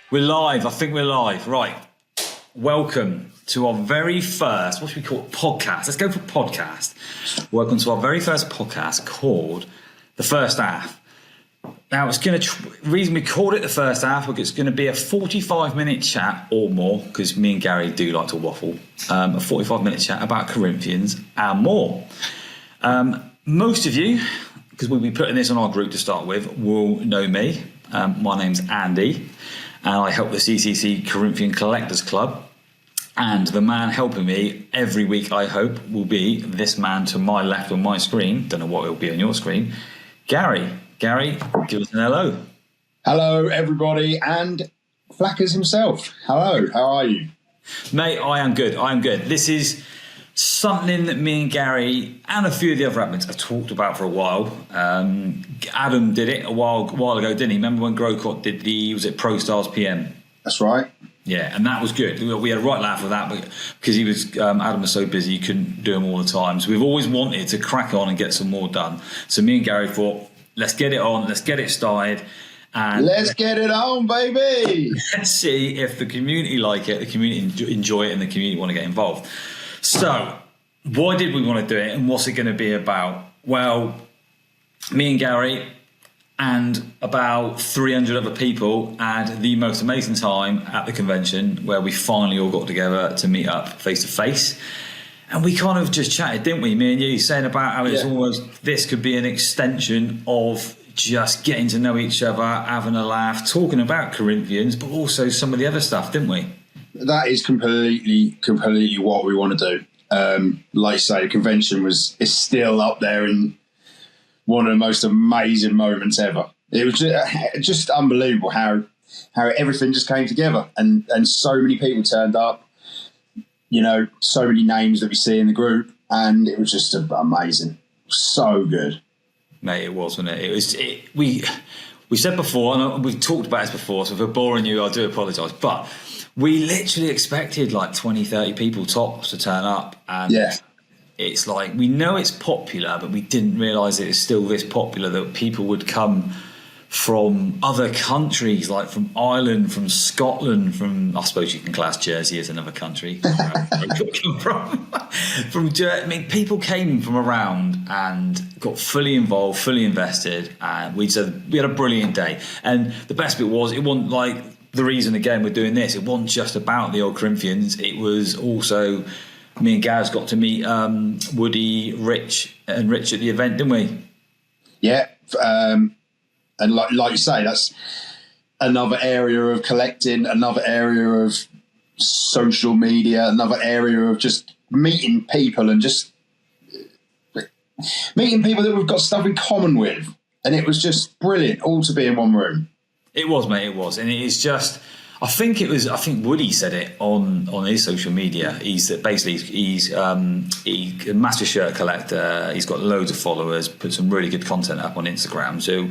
We're live. I think we're live. Right. Welcome to our very first, what should we call it? Podcast. Let's go for podcast. Welcome to our very first podcast called The First Half. Now, it's going to, reason we called it The First Half, because it's going to be a 45-minute chat or more, because me and Gary do like to waffle, a 45-minute chat about Corinthians and more. Most of you, because we'll be putting this on our group to start with, will know me. My name's Andy, and I help the CCC Corinthian Collectors Club. And the man helping me every week, I hope, will be this man to my left on my screen. Don't know what it will be on your screen. Gary. Gary, give us an hello. Hello, everybody, and Flackers himself. Hello, how are you? Mate, I am good. This is something that me and Gary and a few of the other admins have talked about for a while. Adam did it a while ago, didn't he? Remember when Grocott did was it Pro Stars PM? That's right. Yeah, and that was good. We had a right laugh with that because he was Adam was so busy he couldn't do them all the time. So we've always wanted to crack on and get some more done. So me and Gary thought, let's get it on, let's get it started. And let's get it on, baby. Let's see if the community like it, the community enjoy it, and the community want to get involved. So why did we want to do it, and what's it going to be about? Well, me and Gary and about 300 other people had the most amazing time at the convention, where we finally all got together to meet up face to face. And we kind of just chatted, didn't we, me and you, saying about how it's almost, this could be an extension of just getting to know each other, having a laugh, talking about Corinthians, but also some of the other stuff, didn't we? That is completely what we want to do. Like you say, the convention is still up there in one of the most amazing moments ever. It was just unbelievable how everything just came together, and so many people turned up. You know, so many names that we see in the group, and it was just amazing. So good. Mate, it was, wasn't it? We said before, and we've talked about this before, so if we're boring you, I do apologise, but we literally expected like 20, 30 people tops to turn up, and it's like, we know it's popular, but we didn't realise it was still this popular, that people would come from other countries, like from Ireland, from Scotland, from, I suppose you can class Jersey as another country. From I mean, people came from around and got fully involved, fully invested, and we had a brilliant day. And the best bit was, it wasn't like, the reason again we're doing this, it wasn't just about the old Corinthians, it was also, me and Gaz got to meet Woody, Rich at the event, didn't we? Yeah. And like you say, that's another area of collecting, another area of social media, another area of just meeting people, and just meeting people that we've got stuff in common with. And it was just brilliant, all to be in one room. It was, mate, it was. And it's just, I think Woody said it on his social media. He's a massive shirt collector. He's got loads of followers, put some really good content up on Instagram. So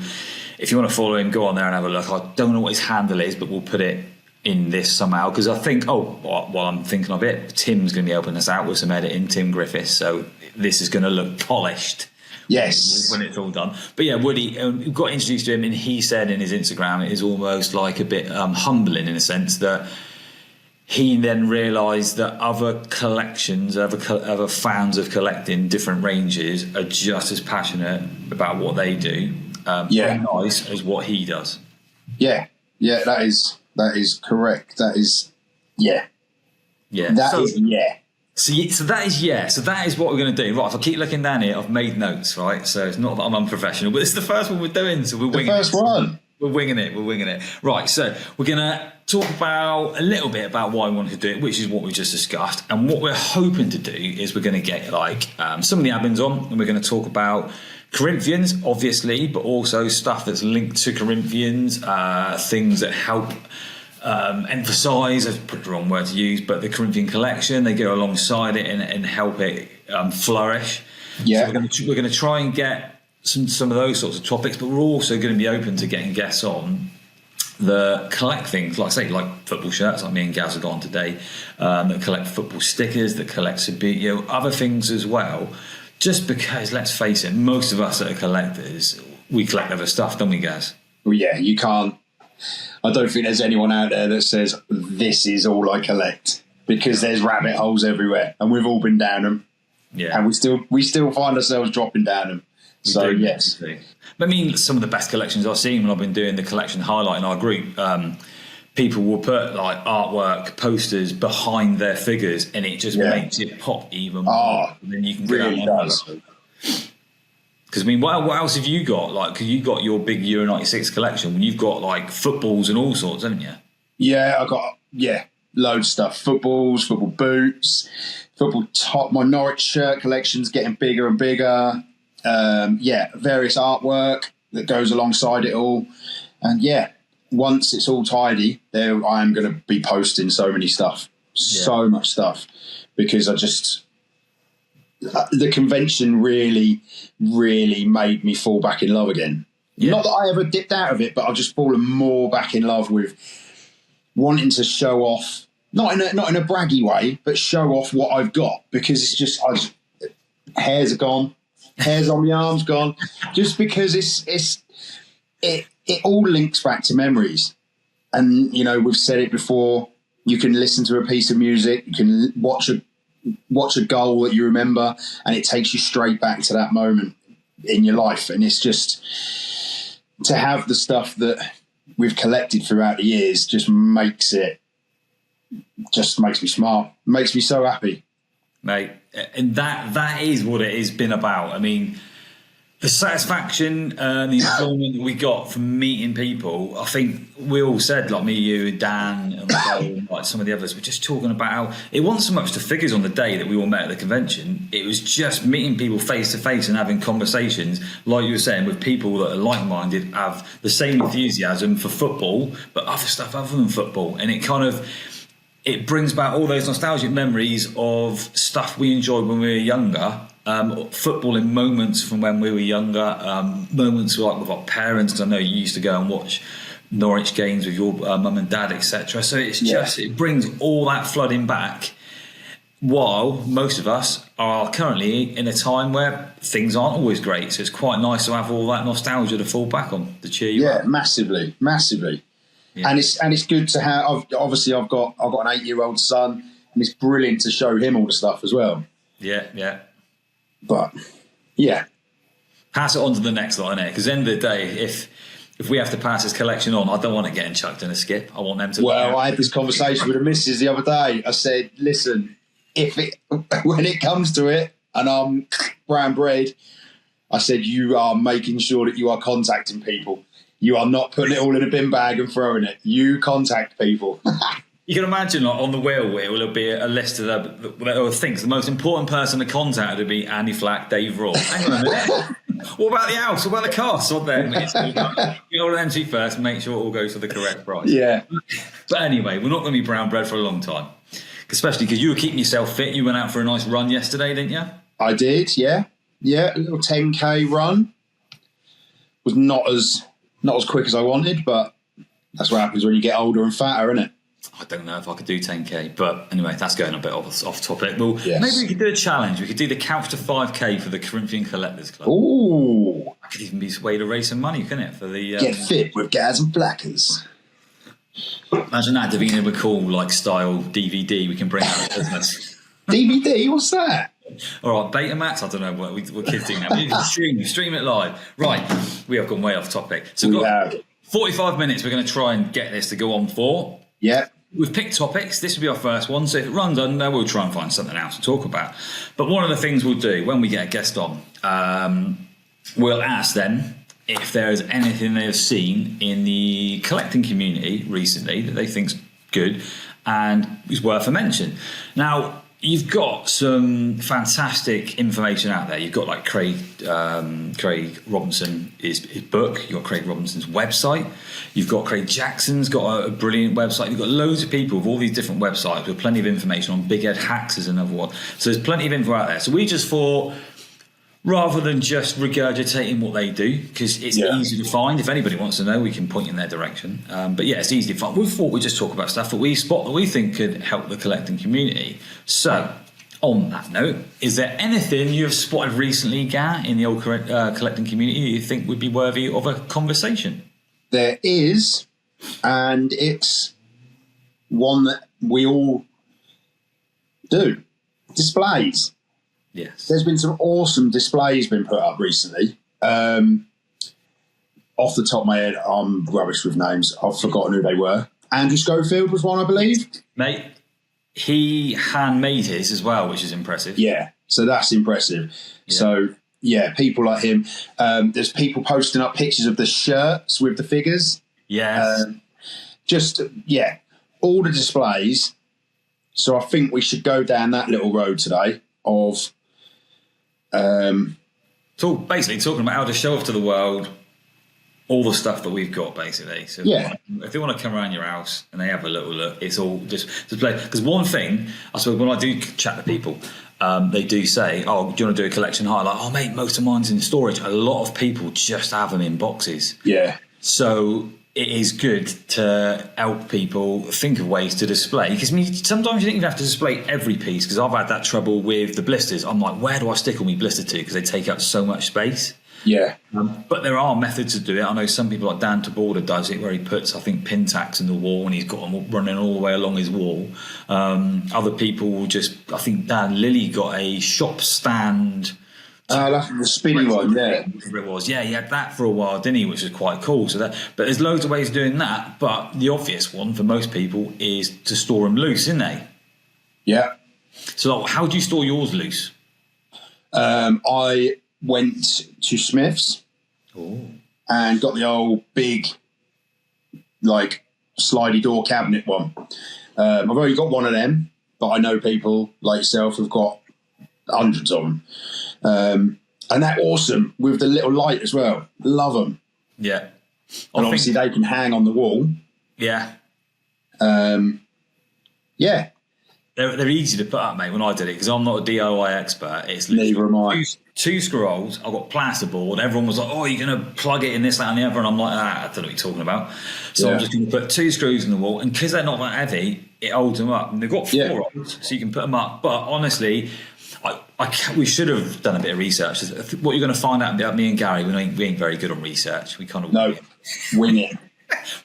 if you want to follow him, go on there and have a look. I don't know what his handle is, but we'll put it in this somehow, because I think, while I'm thinking of it, Tim's going to be helping us out with some editing, Tim Griffiths. So this is going to look polished. Yes, when it's all done. But yeah, Woody, we got introduced to him, and he said in his Instagram, it is almost like a bit humbling, in a sense that he then realised that other collections, other fans of collecting different ranges, are just as passionate about what they do, nice as what he does. Yeah, that is correct. That is, yeah. So that is what we're going to do. Right, if I keep looking down here, I've made notes, right? So it's not that I'm unprofessional, but it's the first one we're doing, so we're winging it. The first one. We're winging it. Right, so we're going to talk about a little bit about why we wanted to do it, which is what we just discussed. And what we're hoping to do is we're going to get some of the admins on, and we're going to talk about Corinthians, obviously, but also stuff that's linked to Corinthians, things that help emphasise, I've put the wrong word to use, but the Corinthian collection, they go alongside it and help it flourish. Yeah. So we're going to try and get some of those sorts of topics, but we're also going to be open to getting guests on that collect things, like football shirts, like me and Gaz have got on today, that collect football stickers, that collect other things as well. Just because, let's face it, most of us that are collectors, we collect other stuff, don't we, Gaz? Well, yeah, you can't I don't think there's anyone out there that says this is all I collect, because there's rabbit holes everywhere, and we've all been down them. Yeah, and we still find ourselves dropping down them. So yes, I mean, some of the best collections I've seen when I've been doing the collection highlight in our group. People will put like artwork, posters behind their figures, and it just makes it pop even more. And then you can really does. Because I mean, what else have you got? Like, because you got your big Euro '96 collection, when you've got like footballs and all sorts, haven't you? Yeah, I got loads of stuff: footballs, football boots, football top. My Norwich shirt collection's getting bigger and bigger. Various artwork that goes alongside it all, and once it's all tidy, there I am going to be posting so much stuff, because the convention really, really made me fall back in love again. Yeah. Not that I ever dipped out of it, but I've just fallen more back in love with wanting to show off, not in a braggy way, but show off what I've got, because it's just hairs are gone, hairs on my arms gone, just because it all links back to memories. And we've said it before, you can listen to a piece of music, you can watch a goal that you remember, and it takes you straight back to that moment in your life. And it's just, to have the stuff that we've collected throughout the years just makes me smile, makes me so happy, mate. And that is what it has been about. I mean, the satisfaction and the enjoyment that we got from meeting people, I think we all said, like me, you, and Dan, and like some of the others, we're just talking about how it wasn't so much the figures on the day that we all met at the convention. It was just meeting people face to face and having conversations, like you were saying, with people that are like-minded, have the same enthusiasm for football, but other stuff other than football. And it brings back all those nostalgic memories of stuff we enjoyed when we were younger. Football in moments from when we were younger, moments like with our parents, because I know you used to go and watch Norwich games with your mum and dad, etc. So it's it brings all that flooding back, while most of us are currently in a time where things aren't always great. So it's quite nice to have all that nostalgia to fall back on, to cheer you up. Massively. Yeah. And it's good to have. I've got an 8-year-old son, and it's brilliant to show him all the stuff as well. Yeah. But pass it on to the next lot, innit? Because at the end of the day, if we have to pass this collection on, I don't want it getting chucked in a skip. I want them to. Well, I had this conversation with the missus the other day. I said, listen, when it comes to it, and I'm brown bread, I said, you are making sure that you are contacting people. You are not putting it all in a bin bag and throwing it. You contact people. You can imagine, like, on the wheel will be a list of the things. The most important person to contact would be Andy Flack, Dave Raw. Hang on a minute. What about the house? What about the car? Sod them. You order them two first and make sure it all goes for the correct price. Yeah. But anyway, we're not going to be brown bread for a long time. Especially because you were keeping yourself fit. You went out for a nice run yesterday, didn't you? I did, yeah. Yeah, a little 10K run. Was not as quick as I wanted, but that's what happens when you get older and fatter, isn't it? I don't know if I could do 10K, but anyway, that's going a bit off topic. Well, maybe we could do a challenge. We could do the Couch to 5K for the Corinthian Collectors Club. Ooh. That could even be a way to raise some money, couldn't it? For the Get fit with Gaz and Flackers. Imagine that Davina McCall style DVD we can bring out of business. DVD? What's that? All right, Betamax. I don't know what kids do now. We can stream it live. Right, we have gone way off topic. So we've got 45 minutes. We're going to try and get this to go on for. Yeah. We've picked topics. This will be our first one. So if it runs under, we'll try and find something else to talk about. But one of the things we'll do when we get a guest on, we'll ask them if there is anything they have seen in the collecting community recently that they think's good and is worth a mention. Now, you've got some fantastic information out there. You've got Craig Robinson, his book. You've got Craig Robinson's website. You've got Craig Jackson's got a brilliant website. You've got loads of people with all these different websites with plenty of information on Big Ed Hacks is another one. So there's plenty of info out there. So we just thought, rather than just regurgitating what they do, because it's easy to find. If anybody wants to know, we can point in their direction. But it's easy to find. We thought we'd just talk about stuff that we spot that we think could help the collecting community. So, on that note, is there anything you have spotted recently, Gar, in the old collecting community that you think would be worthy of a conversation? There is, and it's one that we all do. Displays. Yes. There's been some awesome displays been put up recently. Off the top of my head, I'm rubbish with names. I've forgotten who they were. Andrew Schofield was one, I believe. Mate, he handmade his as well, which is impressive. Yeah, so that's impressive. Yeah. So, yeah, people like him. There's people posting up pictures of the shirts with the figures. Yes. All the displays. So I think we should go down that little road today of... basically talking about how to show off to the world all the stuff that we've got, basically. So if they want to come around your house and they have a little look, it's all just display. Because one thing, I suppose, when I do chat to people, they do say, "Oh, do you want to do a collection hire?" Like, "Oh, mate, most of mine's in storage." A lot of people just have them in boxes. Yeah. So it is good to help people think of ways to display. Because sometimes you don't even have to display every piece. Because I've had that trouble with the blisters. I'm like, where do I stick all my blister to? Because they take up so much space. Yeah. But there are methods to do it. I know some people like Dan Taborda does it, where he puts, I think, pin tacks in the wall and he's got them running all the way along his wall. Other people will just, I think Dan Lilly got a shop stand. That's the spinny one, yeah. It was, yeah, he had that for a while, didn't he? Which was quite cool. But there's loads of ways of doing that. But the obvious one for most people is to store them loose, isn't they? Yeah. So how do you store yours loose? I went to Smith's and got the old big, like, slidey door cabinet one. I've only got one of them, but I know people like yourself have got hundreds of them. And they're awesome with the little light as well. Love them. Yeah. And obviously they can hang on the wall. Yeah. Yeah. They're easy to put up, mate, when I did it, because I'm not a DIY expert. It's neither am I. Two screw holes. I've got plasterboard. Everyone was like, "Oh, you're going to plug it in this, that and the other." And I'm like, I don't know what you're talking about. So I'm just going to put 2 screws in the wall. And because they're not that heavy, it holds them up. And they've got 4 holes, so you can put them up. But honestly, we should have done a bit of research. What you're going to find out about me and Gary, we ain't very good on research. We kind of wing it.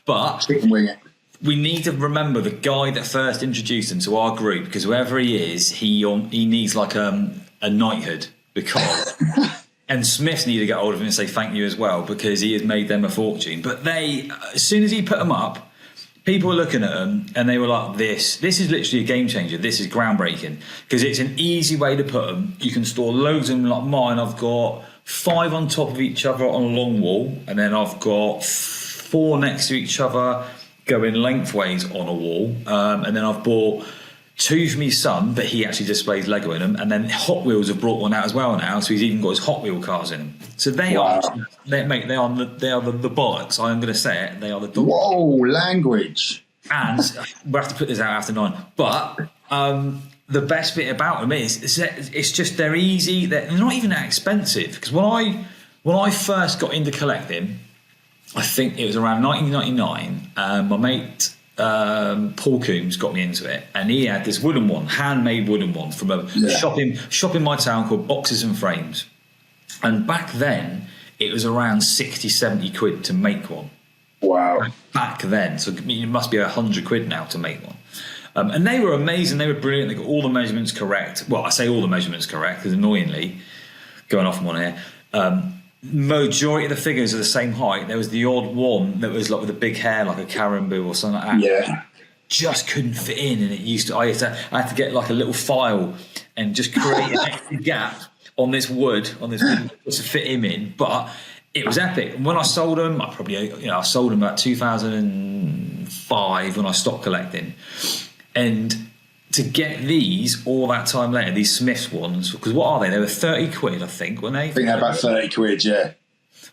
But chicken wing it. We need to remember the guy that first introduced him to our group, because whoever he is, he needs like a knighthood. Because and Smiths need to get hold of him and say thank you as well, because he has made them a fortune. But as soon as he put them up, people were looking at them and they were like, this is literally a game changer. This is groundbreaking, because it's an easy way to put them. You can store loads of them. Like mine, I've got 5 on top of each other on a long wall, and then I've got 4 next to each other going lengthways on a wall, and then I've bought 2 for my son, but he actually displays Lego in them, and then Hot Wheels have brought one out as well now, so he's even got his Hot Wheel cars in them. So they are the bollocks. I'm going to say it. They are the dogs. Whoa, language! And we'll have to put this out after 9. But the best bit about them is it's just they're easy. They're not even that expensive. Because when I first got into collecting, I think it was around 1999. My mate Paul Coombs got me into it, and he had this wooden one, handmade wooden one from a shop in my town called Boxes and Frames. And back then, it was around 60, 70 quid to make one. Wow. Back then. So it must be 100 quid now to make one. And they were amazing. They were brilliant. They got all the measurements correct. Well, I say all the measurements correct, because annoyingly, going off on one here, majority of the figures are the same height. There was the odd one that was like with a big hair, like a caribou or something like that. Yeah. Just couldn't fit in, and I had to get like a little file and just create an extra gap on this wood to fit him in. But it was epic. And when I sold them, I sold them about 2005 when I stopped collecting. And to get these all that time later, these Smiths ones, because what are they? They were 30 quid, I think, weren't they? I think they're about 30 quid, yeah.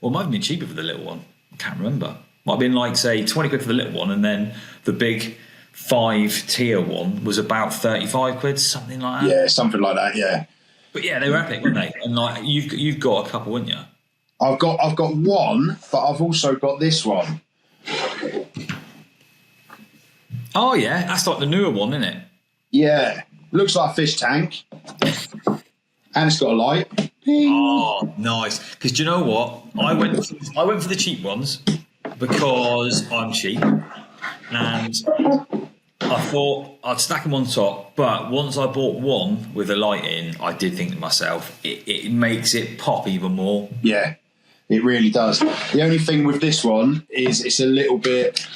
Well, it might have been cheaper for the little one. I can't remember. Might have been like, say, 20 quid for the little one, and then the big 5-tier one was about 35 quid, something like that. Yeah, something like that, yeah. But yeah, they were epic, weren't they? And like you've got a couple, haven't you? I've got one, but I've also got this one. Oh yeah, that's like the newer one, isn't it? Yeah, looks like a fish tank, and it's got a light. Oh, nice! Because do you know what? I went for the cheap ones, because I'm cheap, and I thought I'd stack them on top. But once I bought one with a light in, I did think to myself, it makes it pop even more. Yeah, it really does. The only thing with this one is it's a little bit,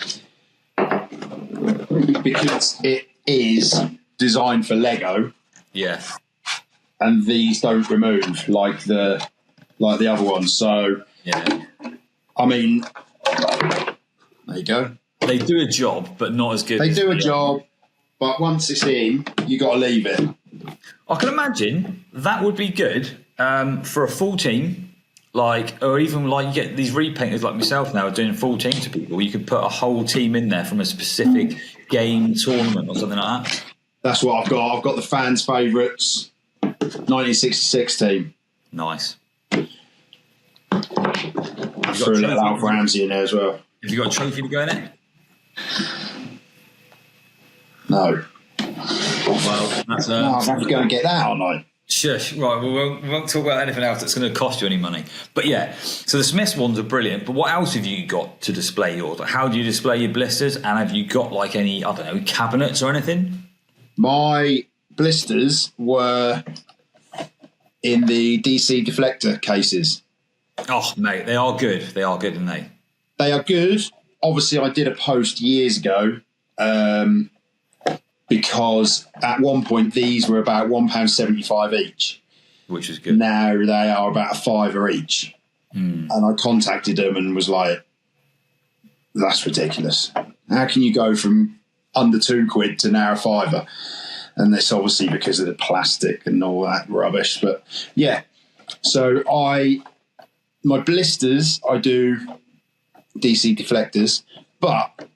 because it is designed for Lego. Yeah. And these don't remove like the other ones. So yeah, I mean, there you go. They do a job, but not as good. They do a job, but once it's in, you got to leave it. I can imagine that would be good for a full team, or even like you get these repainters like myself now doing full teams to people. You could put a whole team in there from a specific game, tournament, or something like that. That's what I've got. I've got the fans' favourites 1966 team. Nice. I threw a little Alf Ramsey in there as well. Have you got a trophy to go in it? No. Well, that's no, I'll have to go and get that, aren't I? Shush. Right, we won't talk about anything else that's going to cost you any money. But yeah, so the Smiths ones are brilliant. But what else have you got to display yours? Like, how do you display your blisters? And have you got like any, I don't know, cabinets or anything? My blisters were in the DC deflector cases. Oh, mate, they are good. They are good, aren't they? They are good. Obviously, I did a post years ago because at one point these were about £1.75 each. Which is good. Now they are about £5 each. And I contacted them and was like, that's ridiculous. How can you go from under £2 to now £5? And it's obviously because of the plastic and all that rubbish. But yeah, so my blisters, I do DC deflectors, but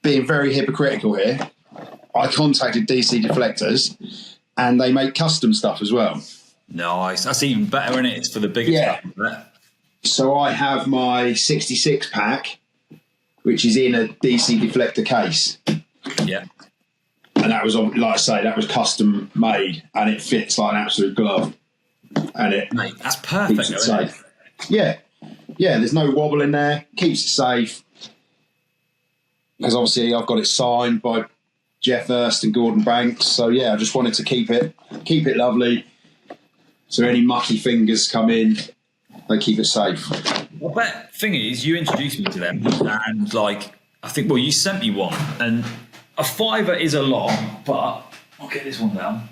being very hypocritical here, I contacted DC deflectors and they make custom stuff as well. Nice. That's even better, isn't it? It's for the bigger stuff. So I have my 66 pack, which is in a DC deflector case. Yeah. And that was, like I say, that was custom made and it fits like an absolute glove. And it, mate, that's perfect. Keeps it safe. Yeah. Yeah, there's no wobble in there. Keeps it safe. Because obviously I've got it signed by Jeff Hurst and Gordon Banks. So yeah, I just wanted to keep it lovely. So any mucky fingers come in, they keep it safe. Well, but thing is, you introduced me to them, and like I think, well, you sent me one, and a £5 is a lot, but I'll get this one down.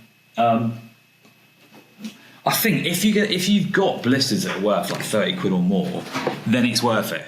I think if you've got blisters that are worth like £30 or more, then it's worth it.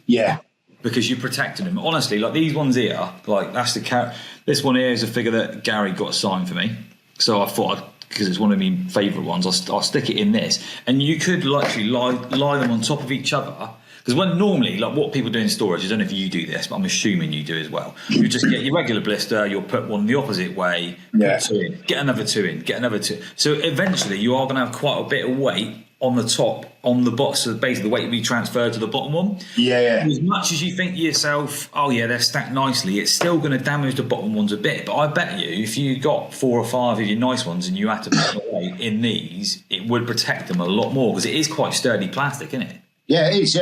Yeah. Because you protected them. Honestly, like these ones here, like that's this one here is a figure that Gary got signed for me. So I thought, because it's one of my favourite ones, I'll stick it in this. And you could literally lie them on top of each other. Because when normally, like what people do in storage, I don't know if you do this, but I'm assuming you do as well. You just get your regular blister, you'll put one the opposite way, put 2 in, get another 2 in, get another 2. So eventually you are going to have quite a bit of weight on the top, on the box, so basically the weight will be transferred to the bottom one. Yeah. As much as you think to yourself, oh yeah, they're stacked nicely, it's still going to damage the bottom ones a bit. But I bet you, if you got 4 or 5 of your nice ones and you had to put the weight in these, it would protect them a lot more because it is quite sturdy plastic, isn't it? Yeah, it is.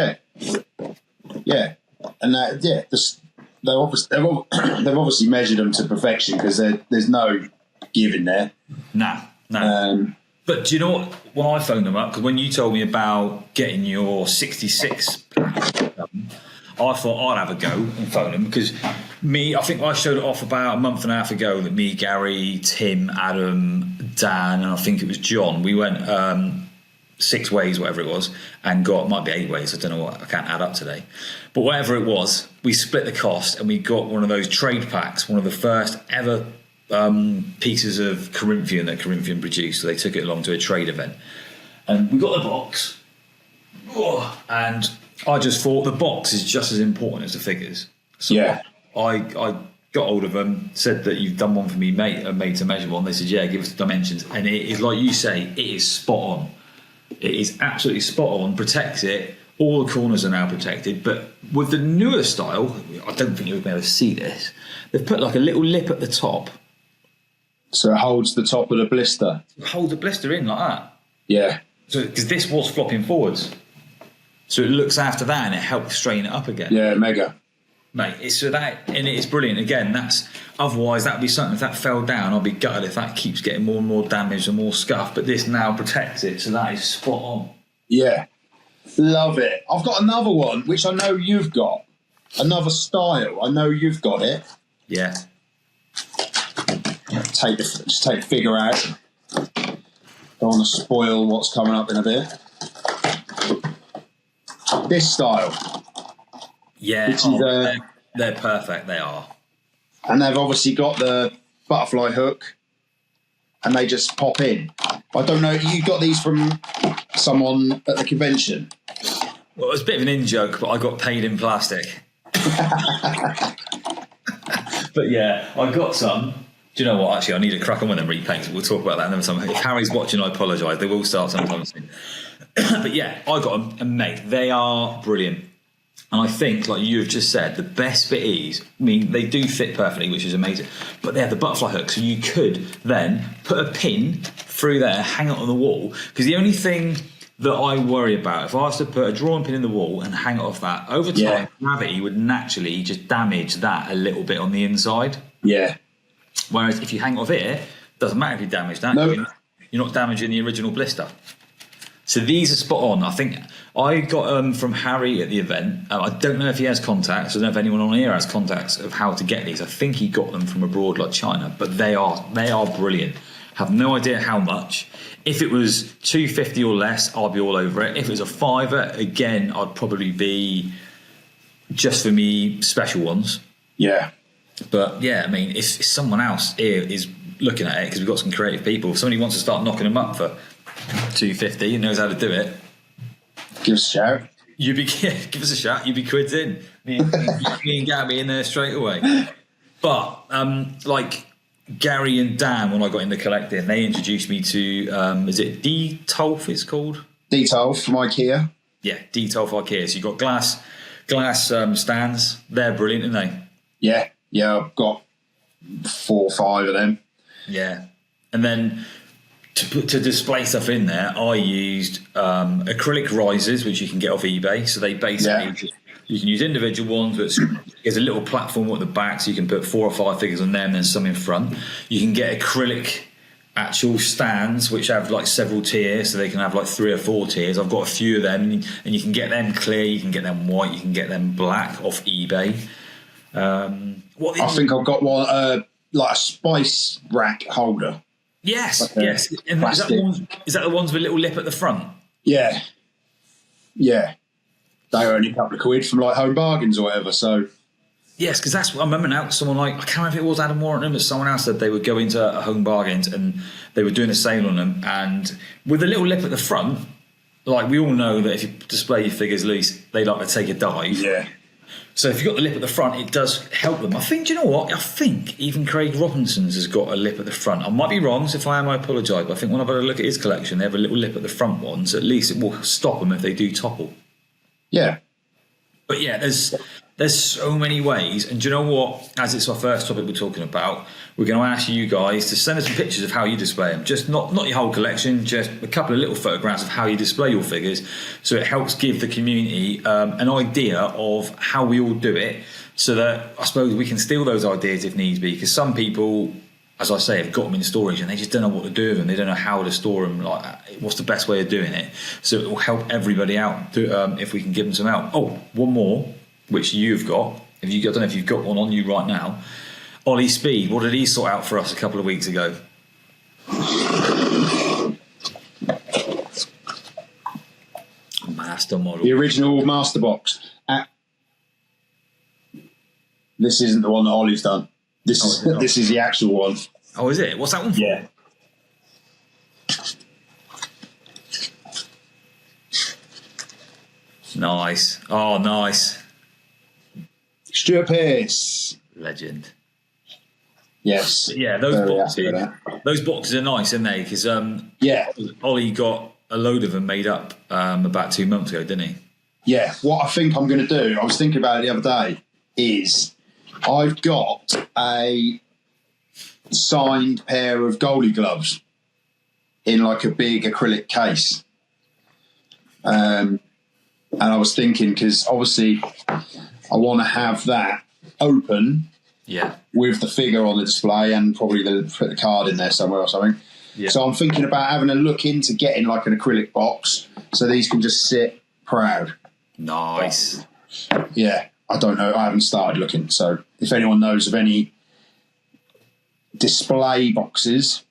Yeah, and they've obviously measured them to perfection because there's no give in there. No. But do you know what? When I phoned them up, because when you told me about getting your 66, I thought I'd have a go and phone them because I think I showed it off about a month and a half ago that me, Gary, Tim, Adam, Dan, and I think it was John, we went 6 ways, whatever it was, and might be 8 ways, I don't know what, I can't add up today. But whatever it was, we split the cost and we got one of those trade packs, one of the first ever pieces of Corinthian that Corinthian produced. So they took it along to a trade event and we got the box, and I just thought the box is just as important as the figures. So yeah, I got hold of them, said that you've done one for me, mate, a made to measure one. They said, yeah, give us the dimensions, and it is like you say, it is spot on. It is absolutely spot on, protects it. All the corners are now protected, but with the newer style, I don't think you'll be able to see this, they've put like a little lip at the top. So it holds the top of the blister. Hold the blister in like that. Yeah. So because this was flopping forwards. So it looks after that and it helps straighten it up again. Yeah, mega. Mate, it's brilliant. Again, otherwise that'd be something. If that fell down, I'd be gutted if that keeps getting more and more damage and more scuff. But this now protects it, so that is spot on. Yeah, love it. I've got another one which I know you've got. Another style. I know you've got it. Yeah. Just take the figure out. Don't want to spoil what's coming up in a bit. This style. Yeah, they're perfect. They are. And they've obviously got the butterfly hook, and they just pop in. I don't know. You got these from someone at the convention? Well, it was a bit of an in-joke, but I got paid in plastic. But yeah, I got some. Do you know what? Actually, I need to crack on with them repaints. We'll talk about that another time. If Harry's watching, I apologise. They will start sometime soon. But yeah, I got them, and mate, they are brilliant. And I think, like you've just said, the best bit is, I mean, they do fit perfectly, which is amazing, but they have the butterfly hook, so you could then put a pin through there, hang it on the wall, because the only thing that I worry about, if I was to put a drawing pin in the wall and hang it off that, over time, gravity would naturally just damage that a little bit on the inside. Yeah. Whereas if you hang it off here, it doesn't matter if you damage that. No. You're not damaging the original blister. So these are spot on. I think I got from Harry at the event. I don't know if he has contacts. I don't know if anyone on here has contacts of how to get these. I think he got them from abroad, like China. But they are brilliant. Have no idea how much. If it was $250 or less, I'd be all over it. If it was a $5, again, I'd probably be just for me special ones. Yeah. But yeah, I mean, if someone else here is looking at it, because we've got some creative people, if somebody wants to start knocking them up for $250 and knows how to do it, give us a shout. Give us a shout. You'd be quids in. Me and Gabby in there straight away. But like Gary and Dan, when I got into collecting, they introduced me to is it D-Tolf? It's called D-Tolf from IKEA. Yeah, D-Tolf IKEA. So you've got glass stands. They're brilliant, aren't they? Yeah. I've got 4 or 5 of them. Yeah, and then to display stuff in there, I used acrylic risers, which you can get off eBay. So they basically, you can use individual ones, but there's a little platform at the back, so you can put 4 or 5 figures on them, and then some in front. You can get acrylic actual stands, which have like several tiers, so they can have like 3 or 4 tiers. I've got a few of them, and you can get them clear, you can get them white, you can get them black off eBay. I think I've got one, like a spice rack holder. Yes, like yes. And is that the ones with a little lip at the front? Yeah. They were only a couple of quid from like Home Bargains or whatever, so... Yes, because that's what I remember now. Someone like, I can't remember if it was Adam Warren, but someone else said they would go into Home Bargains and they were doing a sale on them, and with a little lip at the front, like we all know that if you display your figures loose, they like to take a dive. Yeah. So if you've got the lip at the front, it does help them. I think, do you know what? I think even Craig Robinson's has got a lip at the front. I might be wrong, so if I am, I apologise. But I think when I've had a look at his collection, they have a little lip at the front one, so at least it will stop them if they do topple. Yeah. But yeah, there's so many ways. And do you know what? As it's our first topic we're talking about, we're going to ask you guys to send us some pictures of how you display them. Just not your whole collection, just a couple of little photographs of how you display your figures. So it helps give the community an idea of how we all do it, so that I suppose we can steal those ideas if needs be. Because some people, as I say, have got them in storage and they just don't know what to do with them. They don't know how to store them. Like, what's the best way of doing it? So it will help everybody out if we can give them some help. Oh, one more, which you've got. I don't know if you've got one on you right now. Ollie Speed, what did he sort out for us a couple of weeks ago? Master model. The original master box. This isn't the one that Ollie's done. This is the actual one. Oh, is it? What's that one for? Yeah. Nice. Oh, nice. Stuart Pearce. Legend. Yes. But yeah, those boxes are nice, aren't they? Because Ollie got a load of them made up about 2 months ago, didn't he? Yeah. What I think I'm going to do, I was thinking about it the other day, is I've got a signed pair of goalie gloves in like a big acrylic case. And I was thinking, because obviously I want to have that open with the figure on the display and probably put the card in there somewhere or something. Yeah. So I'm thinking about having a look into getting like an acrylic box so these can just sit proud. Nice. Yeah, I don't know. I haven't started looking. So if anyone knows of any display boxes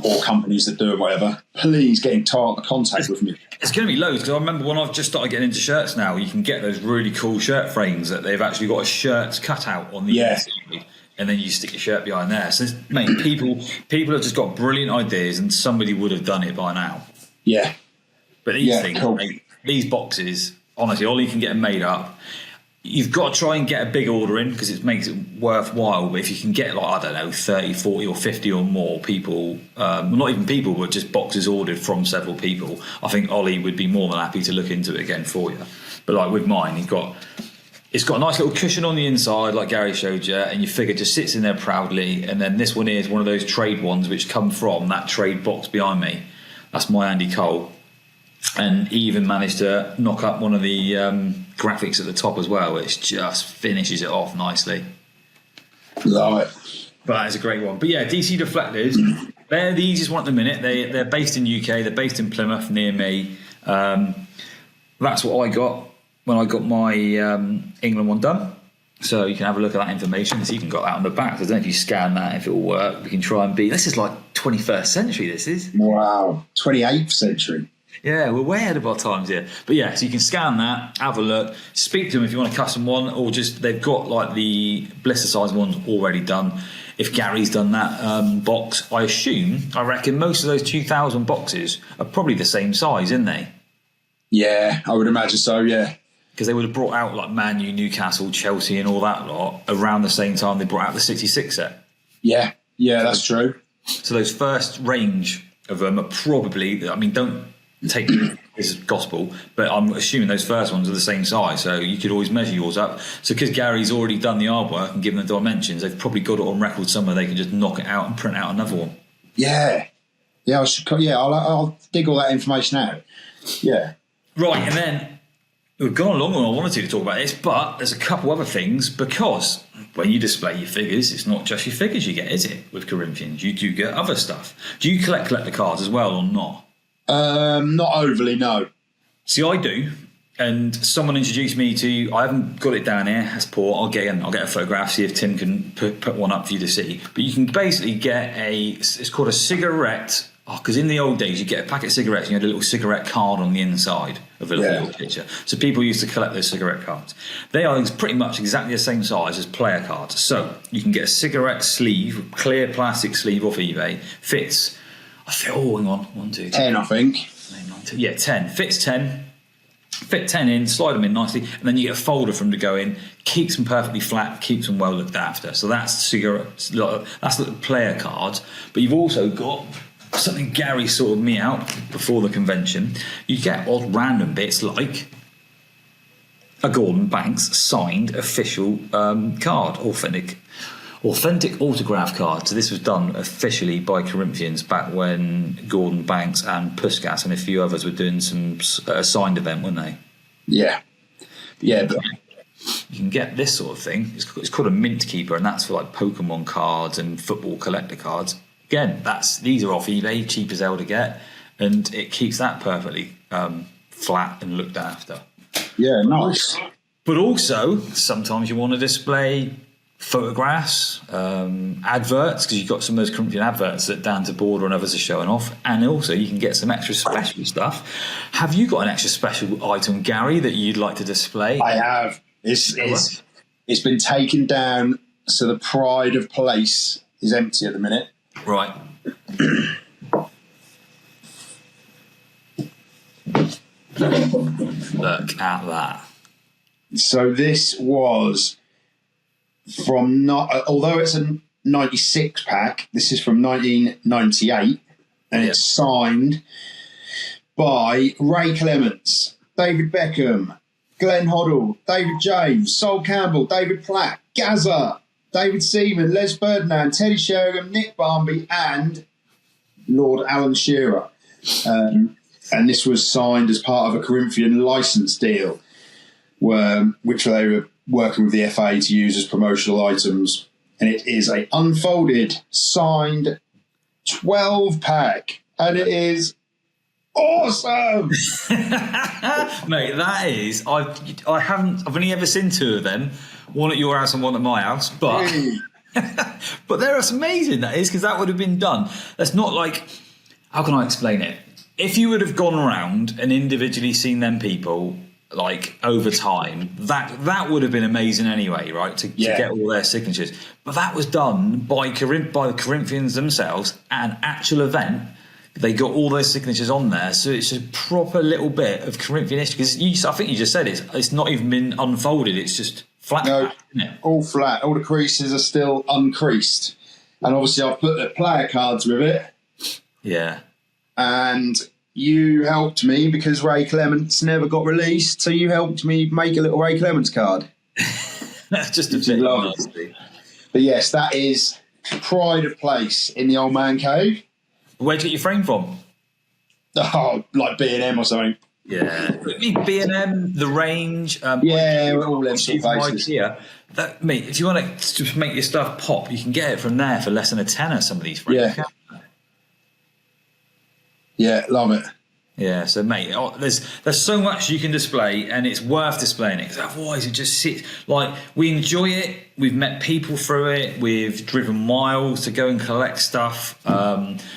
or companies that do them, whatever, please get in contact with me. It's going to be loads, because I remember when I've just started getting into shirts now, you can get those really cool shirt frames that they've actually got a shirt cut out on the inside, and then you stick your shirt behind there. So, mate, people have just got brilliant ideas, and somebody would have done it by now. Yeah. But these things, cool. Mate, these boxes, honestly, all you can get them made up. You've got to try and get a big order in because it makes it worthwhile. But if you can get, like, I don't know, 30, 40 or 50 or more people, not even people, but just boxes ordered from several people, I think Ollie would be more than happy to look into it again for you. But like with mine, it's got a nice little cushion on the inside, like Gary showed you, and your figure just sits in there proudly. And then this one here is one of those trade ones which come from that trade box behind me. That's my Andy Cole. And he even managed to knock up one of the graphics at the top as well, which just finishes it off nicely. Love it. But that is a great one. But yeah, DC Deflectors, they're the easiest one at the minute. They're based in UK. They're based in Plymouth, near me. That's what I got when I got my England one done. So you can have a look at that information. It's even got that on the back. So I don't know if you scan that, if it will work. We can try and be... This is like 21st century, this is. Wow. 28th century. Yeah, we're way ahead of our times here. But yeah, so you can scan that, have a look, speak to them if you want a custom one, or just they've got like the blister size ones already done. If Gary's done that box, I reckon most of those 2,000 boxes are probably the same size, isn't they? Yeah, I would imagine so, yeah. Because they would have brought out like Man U, Newcastle, Chelsea and all that lot around the same time they brought out the 66 set. Yeah, that's true. So those first range of them are probably, I mean, don't take this as gospel, but I'm assuming those first ones are the same size, so you could always measure yours up. So because Gary's already done the artwork and given the dimensions, they've probably got it on record somewhere. They can just knock it out and print out another one. I'll dig all that information out. Yeah, right. And then we've gone along and I wanted to talk about this, but there's a couple other things, because when you display your figures, it's not just your figures you get, is it? With Corinthians, you do get other stuff. Do you collect the cards as well or not? Not overly, no. See, I do, and someone introduced me to. I haven't got it down here. That's poor. I'll get a photograph. See if Tim can put one up for you to see. But you can basically get it's called a cigarette. Because in the old days, you get a packet of cigarettes and you had a little cigarette card on the inside of a little picture. So people used to collect those cigarette cards. They are pretty much exactly the same size as player cards. So you can get a cigarette sleeve, clear plastic sleeve off eBay. Fits. Hang on. 1, 2, 3, 10, I think. 9, 10. Fits 10. Fit 10 in, slide them in nicely, and then you get a folder for them to go in. Keeps them perfectly flat, keeps them well looked after. So that's the player cards. But you've also got something Gary sorted me out before the convention. You get odd random bits like a Gordon Banks signed official card, authentic autograph card. So this was done officially by Corinthians back when Gordon Banks and Puskas and a few others were doing some signed event, weren't they? Yeah. But you can get this sort of thing. It's called a mint keeper, and that's for like Pokemon cards and football collector cards. Again, these are off eBay, cheap as hell to get, and it keeps that perfectly flat and looked after. Yeah, nice. But also, sometimes you want to display photographs, adverts, because you've got some of those Corinthian adverts that Dan to Border and others are showing off, and also you can get some extra special stuff. Have you got an extra special item, Gary, that you'd like to display? I have. It's been taken down, so the pride of place is empty at the minute. Right. Look at that. So this was from although it's a 96 pack, this is from 1998, and it's signed by Ray Clements, David Beckham, Glenn Hoddle, David James, Sol Campbell, David Platt, Gazza, David Seaman, Les Ferdinand, Teddy Sheringham, Nick Barmby, and Lord Alan Shearer. And this was signed as part of a Corinthian license deal, which they were working with the FA to use as promotional items. And it is a unfolded, signed 12-pack. And it is awesome. Mate, that is, I've only ever seen two of them, one at your house and one at my house, but but they're amazing, that is, because that would have been done. That's not like, how can I explain it? If you would have gone around and individually seen them people, like, over time, that would have been amazing anyway, right, to get all their signatures. But that was done by the Corinthians themselves, an actual event. They got all those signatures on there, so it's a proper little bit of Corinthian history. Because I think you just said it's not even been unfolded; it's just flat. No, isn't it? all flat. All the creases are still uncreased, and obviously I've put the player cards with it. Yeah, and you helped me because Ray Clements never got released, so you helped me make a little Ray Clements card. That's just a bit nasty. But yes, that is pride of place in the old man cave. Where'd you get your frame from? Oh, like B&M or something. Yeah, B&M, The Range. Yeah, all them sort of places. Mate, if you want to make your stuff pop, you can get it from there for less than a tenner. Some of these frames. Yeah, love it. Yeah, so mate, there's so much you can display, and it's worth displaying it, because otherwise it just sits. Like, we enjoy it. We've met people through it. We've driven miles to go and collect stuff.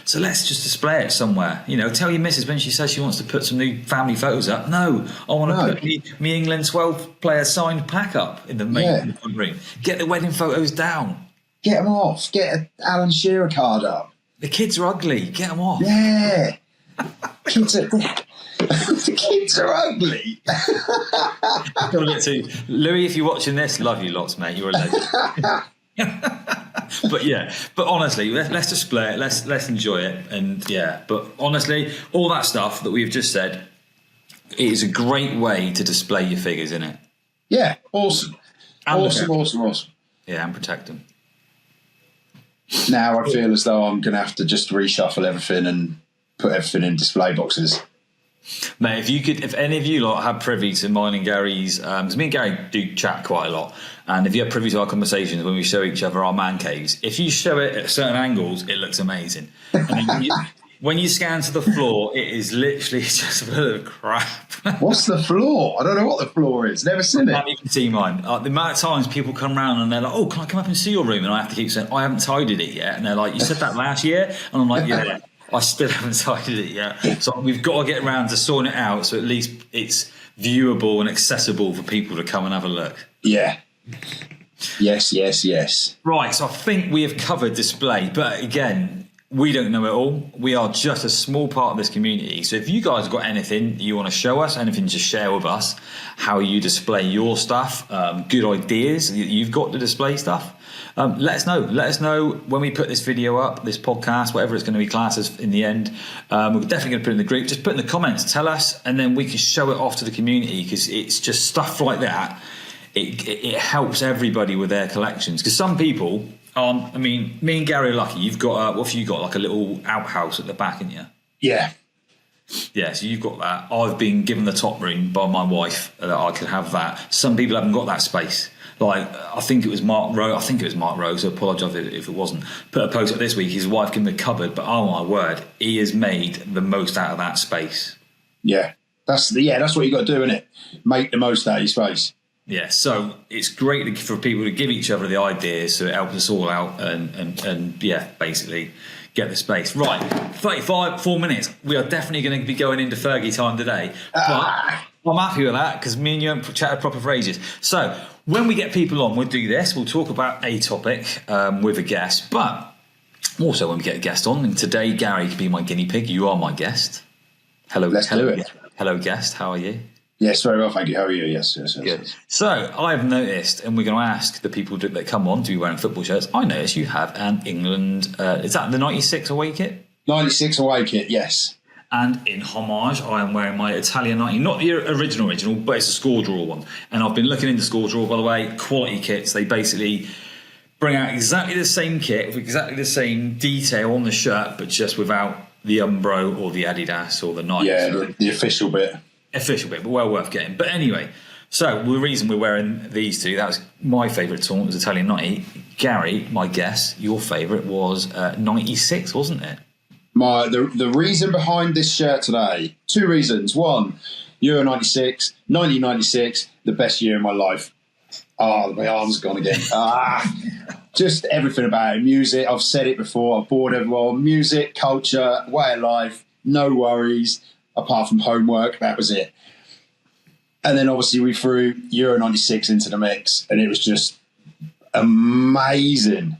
So let's just display it somewhere. You know, tell your missus when she says she wants to put some new family photos up. No, I want to put me England 12 player signed pack up in the main room. Get the wedding photos down. Get them off. Get an Alan Shearer card up. The kids are ugly. Get them off. Yeah. The kids are ugly. Louis, if you're watching this, love you lots, mate. You're a legend. but honestly, let's display it. Let's enjoy it, and But honestly, all that stuff that we've just said, it is a great way to display your figures, isn't it? Yeah, awesome, awesome. Yeah, and protect them. Now I feel as though I'm going to have to just reshuffle everything and put everything in display boxes. Mate, if any of you lot have privy to mine and Gary's, because me and Gary do chat quite a lot, and if you have privy to our conversations when we show each other our man caves, if you show it at certain angles, it looks amazing. And when you scan to the floor, it is literally just a bit of crap. What's the floor? I don't know what the floor is. Never seen it. You can see mine. The amount of times people come round and they're like, "Oh, can I come up and see your room?" And I have to keep saying, "I haven't tidied it yet." And they're like, "You said that last year?" And I'm like, "Yeah." I still haven't tidied it yet. So we've got to get around to sorting it out so at least it's viewable and accessible for people to come and have a look. Yeah. Yes. Right, so I think we have covered display. But again, we don't know it all. We are just a small part of this community. So if you guys have got anything you want to show us, anything to share with us, how you display your stuff, good ideas that you've got to display stuff, let us know. Let us know when we put this video up, this podcast, whatever it's going to be classed as in the end. We're definitely going to put it in the group. Just put in the comments, tell us, and then we can show it off to the community, because it's just stuff like that. It helps everybody with their collections. Because some people, me and Gary are lucky. You've got, what have you got, like a little outhouse at the back, haven't you? Yeah. Yeah, so you've got that. I've been given the top room by my wife that I could have that. Some people haven't got that space. Like, I think it was Mark Rowe, so apologise if it wasn't. Put a post up this week, his wife gave him a cupboard, but oh my word, he has made the most out of that space. Yeah. That's what you got to do, innit? Make the most out of your space. Yeah, so it's great for people to give each other the ideas, so it helps us all out and basically get the space. Right, 4 minutes. We are definitely going to be going into Fergie time today. But I'm happy with that, because me and you haven't chatted proper phrases. So when we get people on, we'll do this. We'll talk about a topic with a guest. But also when we get a guest on, and today Gary could be my guinea pig. You are my guest. Hello, hello, guest. How are you? Yes, very well, thank you. How are you? Yes. Good. So I've noticed, and we're going to ask the people that come on to be wearing football shirts. I noticed you have an England. Is that the 96 away kit? 96 away kit, yes. And in homage, I am wearing my Italian 90, not the original, but it's a score draw one. And I've been looking into score draw, by the way, quality kits. They basically bring out exactly the same kit with exactly the same detail on the shirt, but just without the Umbro or the Adidas or the Nike. Yeah, the official bit. Official bit, but well worth getting. But anyway, so the reason we're wearing these two, that was my favourite tournament, was Italian 90. Gary, my guess, your favourite was 96, wasn't it? The reason behind this shirt today, 2 reasons. One, Euro 96, 1996, the best year in my life. My arm's gone again. Just everything about it. Music, I've said it before, I've bored everyone. Music, culture, way of life, no worries, apart from homework, that was it. And then obviously we threw Euro 96 into the mix, and it was just amazing.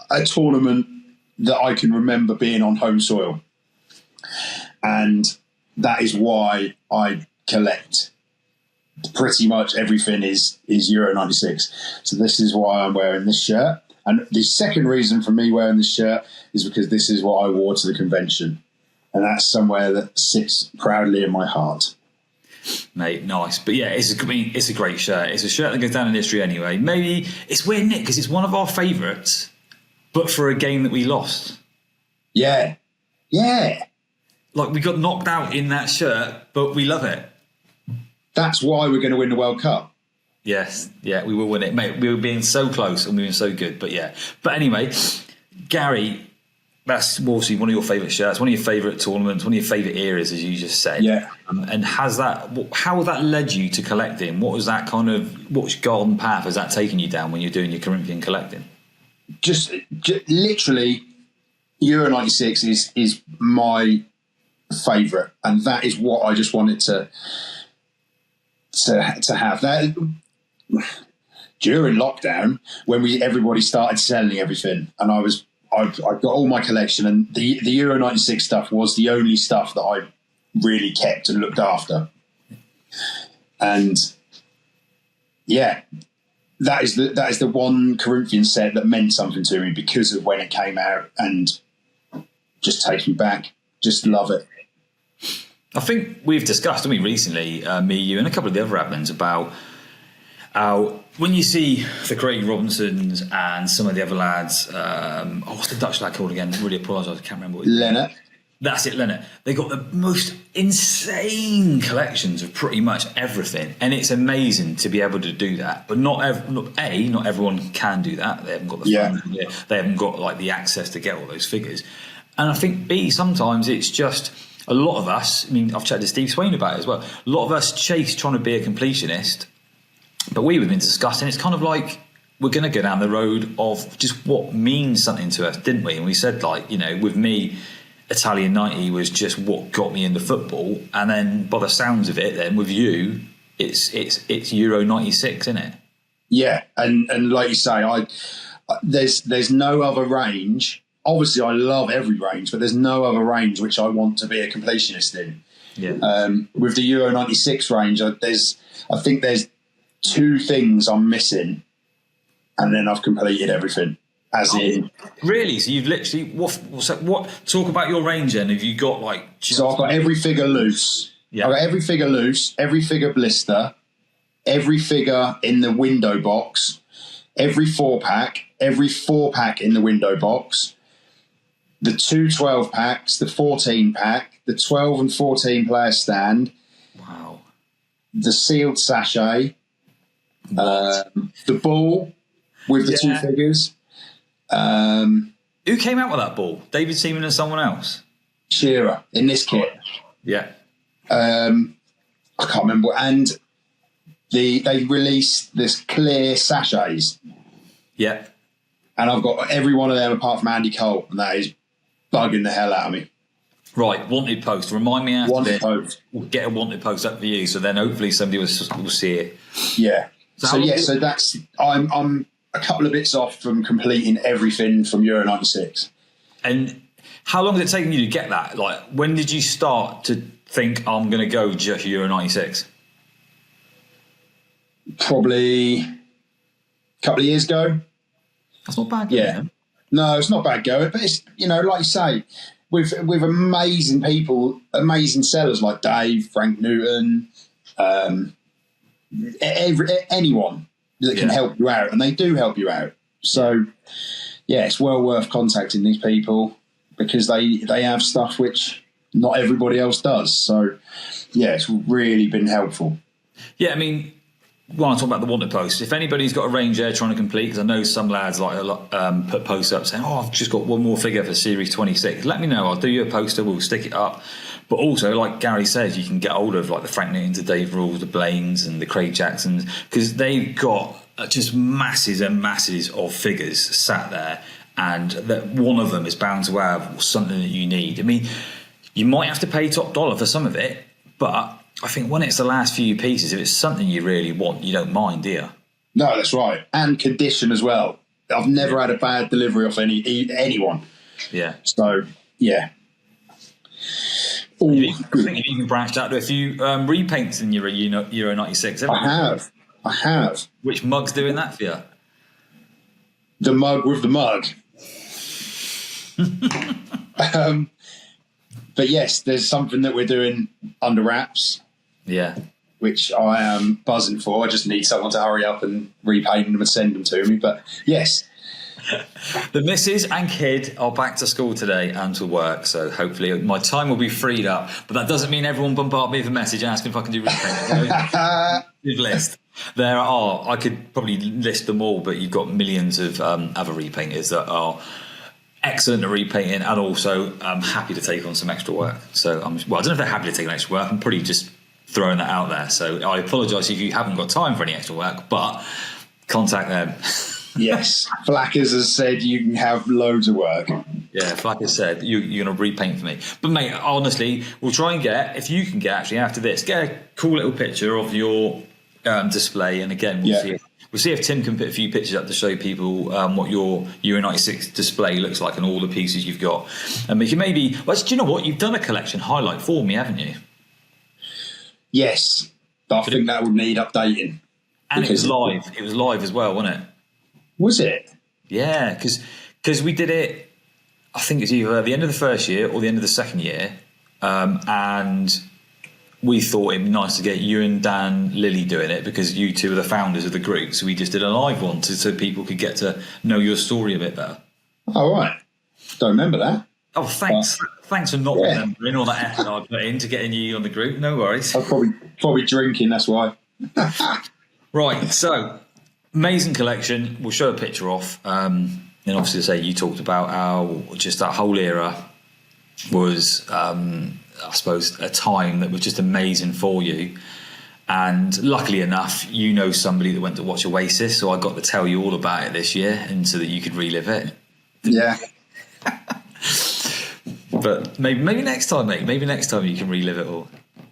A tournament that I can remember being on home soil. And that is why I collect pretty much everything is Euro 96. So this is why I'm wearing this shirt. And the second reason for me wearing this shirt is because this is what I wore to the convention. And that's somewhere that sits proudly in my heart. Mate, nice. But yeah, it's a great shirt. It's a shirt that goes down in history anyway. Maybe it's weird, Nick, because it's one of our favourites, but for a game that we lost. Yeah. Yeah. Like, we got knocked out in that shirt, but we love it. That's why we're going to win the World Cup. Yes, yeah, we will win it. Mate, we were being so close and we were so good, but yeah. But anyway, Gary, that's obviously one of your favourite shirts, one of your favourite tournaments, one of your favourite eras, as you just said. Yeah. And how that led you to collecting? What's garden path has that taken you down when you're doing your Corinthian collecting? Just literally, Euro 96 is my favourite, and that is what I just wanted to have. That during lockdown, when everybody started selling everything, and I got all my collection, and the Euro 96 stuff was the only stuff that I really kept and looked after. And yeah, that is the one Corinthian set that meant something to me because of when it came out, and just takes me back. Just love it. I think we've discussed, haven't we, recently, me, you, and a couple of the other admins, about how when you see the Craig Robinsons and some of the other lads, what's the Dutch lad called again? I really apologise, I can't remember what Leonard. That's it, Leonard. They got the most insane collections of pretty much everything, and it's amazing to be able to do that. But not everyone can do that. They haven't got the funds, they haven't got like the access to get all those figures. And I think B, sometimes it's just a lot of us. I mean, I've chatted to Steve Swain about it as well. A lot of us chase trying to be a completionist, but we've been discussing. It's kind of like we're going to go down the road of just what means something to us, didn't we? And we said, like, you know, with me, Italian 90 was just what got me into football, and then by the sounds of it, then with you, it's Euro 96, isn't it? Yeah, and like you say, there's no other range. Obviously, I love every range, but there's no other range which I want to be a completionist in. Yeah. With the Euro 96 range, I think there's 2 things I'm missing, and then I've completed everything. Really? So you've literally what? Talk about your range then. Have you got like? So I've got every figure loose. Yeah. I've got every figure loose, every figure blister, every figure in the window box, every 4-pack in the window box, the 2 12-packs, the 14-pack, the 12 and 14 player stand. Wow. The sealed sachet, the ball with the 2 figures. Who came out with that ball? David Seaman and someone else? Shearer in this kit. Yeah. I can't remember. And they released this clear sachets. Yeah. And I've got every one of them apart from Andy Cole, and that is bugging the hell out of me. Right, wanted post. Remind me after wanted this. Post. We'll get a wanted post up for you, so then hopefully somebody will see it. Yeah. So that's I'm a couple of bits off from completing everything from Euro 96. And how long has it taken you to get that? Like, when did you start to think I'm going to go just Euro 96? Probably a couple of years ago. That's not bad. Yeah. No, it's not bad going, but it's, you know, like you say, with amazing people, amazing sellers like Dave, Frank Newton, anyone that can help you out, and they do help you out. So, yeah, it's well worth contacting these people. because they have stuff which not everybody else does. So, yeah, it's really been helpful. Yeah, I mean, while I'm talking about the wanted posts, if anybody's got a range they're trying to complete, because I know some lads like put posts up saying, "Oh, I've just got one more figure for Series 26." Let me know. I'll do you a poster. We'll stick it up. But also, like Gary says, you can get hold of like the Frank Newtons, the Dave Rules, the Blaines, and the Craig Jacksons, because they've got just masses and masses of figures sat there, and that one of them is bound to have something that you need. I mean, you might have to pay top dollar for some of it, but I think when it's the last few pieces, if it's something you really want, you don't mind, do you? No, that's right. And condition as well. I've never had a bad delivery off anyone. Yeah. So, yeah. I think you've even branched out to a few repaints in your Euro 96, haven't you? I have. Which mug's doing that for you? The mug with the mug. But yes, there's something that we're doing under wraps. Yeah. Which I am buzzing for. I just need someone to hurry up and repaint them and send them to me. But yes. The missus and kid are back to school today and to work, so hopefully my time will be freed up. But that doesn't mean everyone bombard me with a message asking if I can do repaint. Big list. There are. I could probably list them all, but you've got millions of other repainters that are excellent at repainting and also happy to take on some extra work. So I don't know if they're happy to take on extra work. I'm probably just throwing that out there. So I apologise if you haven't got time for any extra work, but contact them. Yes, Flackers has said you can have loads of work. Yeah, Flackers said you're going to repaint for me. But mate, honestly, we'll try and if you can get actually after this, get a cool little picture of your display. And again, we'll see if Tim can put a few pictures up to show people what your Euro 96 display looks like and all the pieces you've got. And we can maybe, do you know what? You've done a collection highlight for me, haven't you? Yes, but I think that would need updating. And it was live. It was live as well, wasn't it? Was it? Yeah, because we did it, I think it's either the end of the first year or the end of the second year. And we thought it'd be nice to get you and Dan Lilly doing it because you two are the founders of the group. So we just did a live one so people could get to know your story a bit better. Oh, right. Don't remember that. Oh, thanks. Thanks for not remembering all that effort I put into getting you on the group. No worries. I was probably drinking, that's why. Right, so amazing collection. We'll show a picture off. And obviously, to say you talked about how just that whole era was, I suppose, a time that was just amazing for you. And luckily enough, you know somebody that went to watch Oasis, so I got to tell you all about it this year, and so that you could relive it. Yeah. But maybe next time, mate. Maybe next time you can relive it all.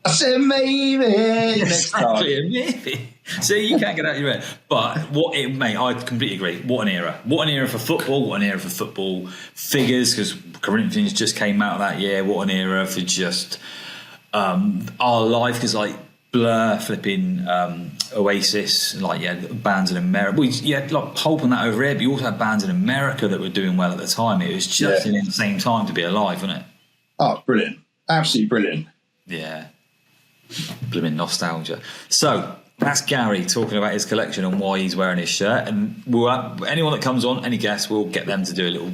I said maybe next time. Maybe. So you can't get out of your head. But mate, I completely agree. What an era. What an era for football. What an era for football figures, because Corinthians just came out that year. What an era for just our life, because like Blur, flipping Oasis, bands in America. You had like Pulp and that over here, but you also had bands in America that were doing well at the time. It was just an insane time to be alive, wasn't it? Oh, brilliant. Absolutely brilliant. Yeah. Blooming nostalgia. So that's Gary talking about his collection and why he's wearing his shirt. And anyone that comes on, any guests, we'll get them to do a little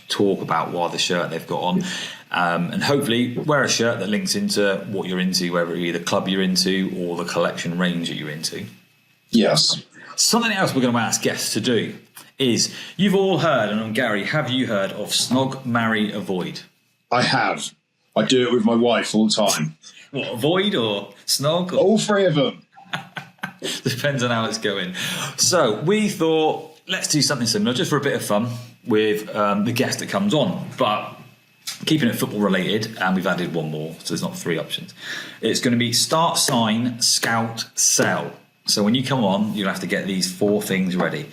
talk about why the shirt they've got on. And hopefully wear a shirt that links into what you're into, whether it be the club you're into or the collection range that you're into. Yes. Something else we're going to ask guests to do is, you've all heard, and Gary, have you heard of Snog, Marry, Avoid? I have. I do it with my wife all the time. What, avoid or snog? All three of them. Depends on how it's going. So we thought, let's do something similar, just for a bit of fun, with the guest that comes on. But keeping it football related, and we've added one more, so there's not three options. It's going to be start, sign, scout, sell. So when you come on, you'll have to get these four things ready.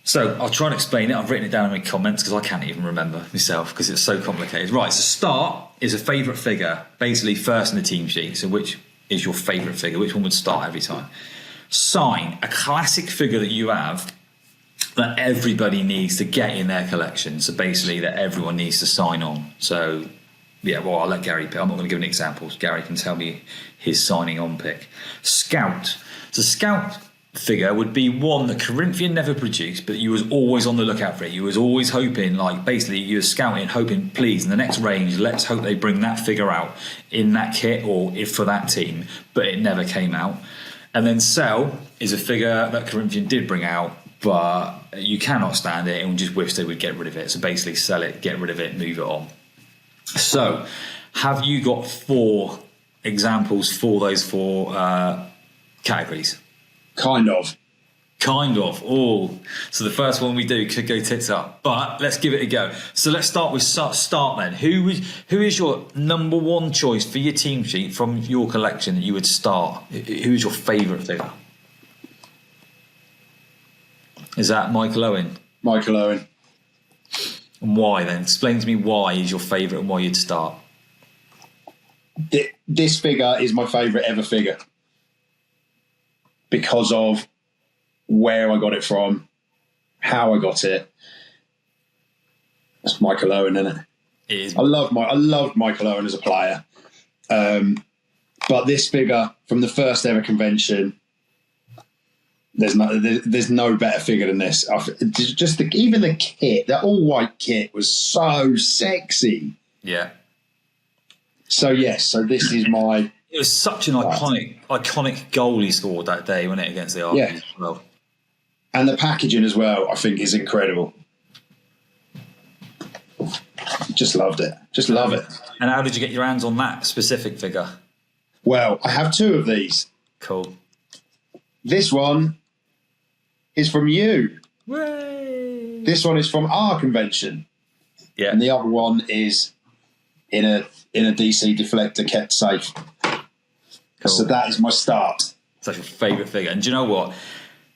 So I'll try and explain it. I've written it down in my comments because I can't even remember myself because it's so complicated. Right, so start is a favourite figure, basically first in the team sheet. So which is your favourite figure? Which one would start every time? Sign, a classic figure that you have that everybody needs to get in their collection. So basically that everyone needs to sign on. So I'll let Gary pick. I'm not going to give any examples. Gary can tell me his signing on pick. Scout. So Scout figure would be one that Corinthian never produced, but you was always on the lookout for it. You was always hoping, like basically you were scouting, hoping, please, in the next range, let's hope they bring that figure out in that kit or if for that team, but it never came out. And then Cell is a figure that Corinthian did bring out, but you cannot stand it and just wish they would get rid of it. So basically sell it, get rid of it, move it on. So have you got 4 examples for those 4 categories? Kind of. Oh, so the first one we do could go tits up, but let's give it a go. So let's start with start then. Who is your number 1 choice for your team sheet from your collection that you would start? Who is your favourite figure? Is that Michael Owen? Michael Owen. And why then? Explain to me why is your favourite and why you'd start. This figure is my favourite ever figure because of where I got it from, how I got it. That's Michael Owen, isn't it? It is. I loved Michael Owen as a player, but this figure from the first ever convention, there's no better figure than this. Even the kit, that all white kit was so sexy. Yeah. So this is my. It was such an iconic goal he scored that day, wasn't it, against the Army? Yeah. As well. And the packaging as well, I think, is incredible. Just loved it. Just love it. And how did you get your hands on that specific figure? Well, I have 2 of these. Cool. This one is from you. Way. This one is from our convention. Yeah. And the other one is in a DC deflector kept safe. Cool. So that is my start. That's your favourite figure. And do you know what?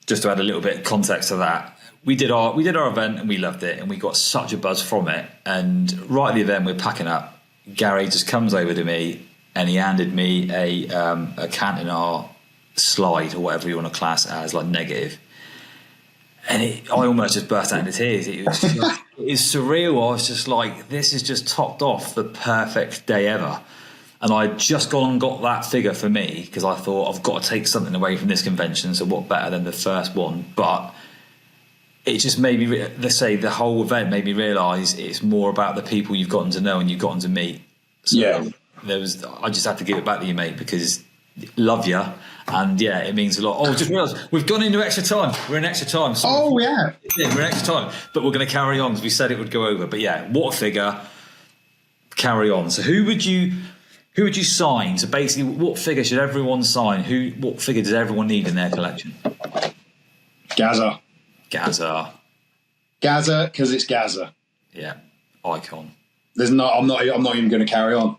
Just to add a little bit of context to that, we did our event and we loved it and we got such a buzz from it. And right at the event, we're packing up. Gary just comes over to me and he handed me a Cantonar slide or whatever you want to class it as, like negative. And I almost just burst out into tears. It was surreal. I was just like, this is just topped off the perfect day ever. And I'd just gone and got that figure for me because I thought I've got to take something away from this convention. So what better than the first one? But it just made me, let's say the whole event made me realise it's more about the people you've gotten to know and you've gotten to meet. So yeah. I just had to give it back to you, mate, because love you. And yeah, it means a lot. Oh, just realised we've gone into extra time. We're in extra time. So yeah, we're in extra time. But we're going to carry on because we said it would go over. But yeah, what a figure. Carry on. So who would you sign? So basically, what figure should everyone sign? What figure does everyone need in their collection? Gaza, because it's Gaza. Yeah, icon. I'm not even going to carry on.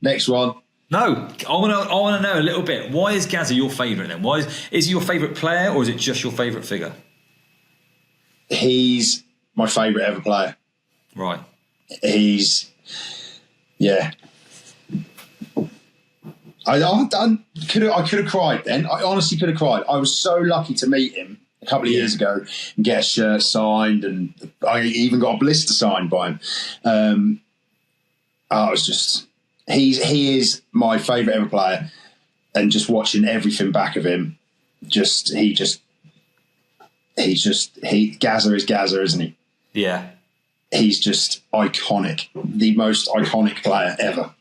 Next one. No, I want to know a little bit. Why is Gaza your favourite then? Why is he your favourite player or is it just your favourite figure? He's my favourite ever player. Right. Yeah. I could have cried then. I honestly could have cried. I was so lucky to meet him a couple of years ago and get a shirt signed, and I even got a blister signed by him. I was just he is my favourite ever player, and just watching everything back of him, Gaza is Gaza, isn't he? Yeah. He's just iconic, the most iconic player ever.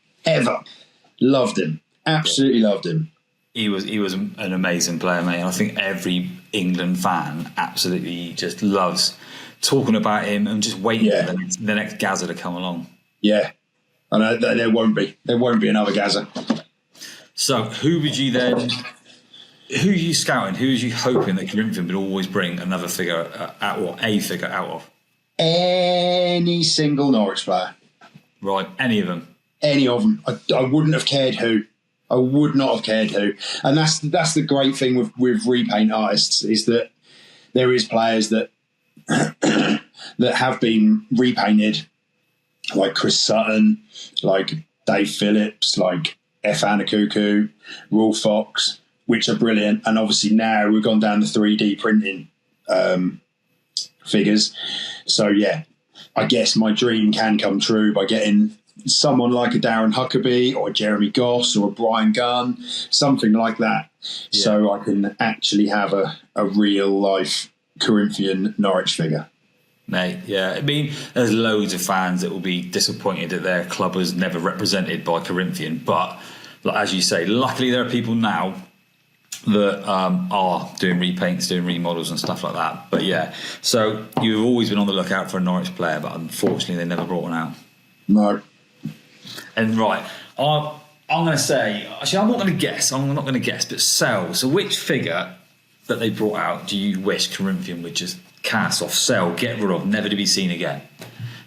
Loved him. Absolutely loved him. He was an amazing player, mate. I think every England fan absolutely just loves talking about him and just waiting for the next Gaza to come along. Yeah, and there won't be another Gaza. So who are you scouting? Who are you hoping that Corinthian would always bring another figure out, or a figure out of? Any single Norwich player. Right, any of them. Any of them. I wouldn't have cared who. I would not have cared who. And that's the great thing with repaint artists, is that there is players that that have been repainted, like Chris Sutton, like Dave Phillips, like F. Anakuku, Raw Fox, which are brilliant. And obviously now we've gone down the 3D printing figures. So yeah, I guess my dream can come true by getting someone like a Darren Huckabee or a Jeremy Goss or a Brian Gunn, something like that, so I can actually have a real life Corinthian Norwich figure. Mate, yeah. I mean, there's loads of fans that will be disappointed that their club was never represented by Corinthian. But, like, as you say, luckily there are people now that are doing repaints, doing remodels and stuff like that. But, yeah, so you've always been on the lookout for a Norwich player, but unfortunately they never brought one out. No. And, right, I'm going to say... Actually, I'm not going to guess, but sell. So which figure that they brought out do you wish Corinthian would just cast off, sell, get rid of, never to be seen again?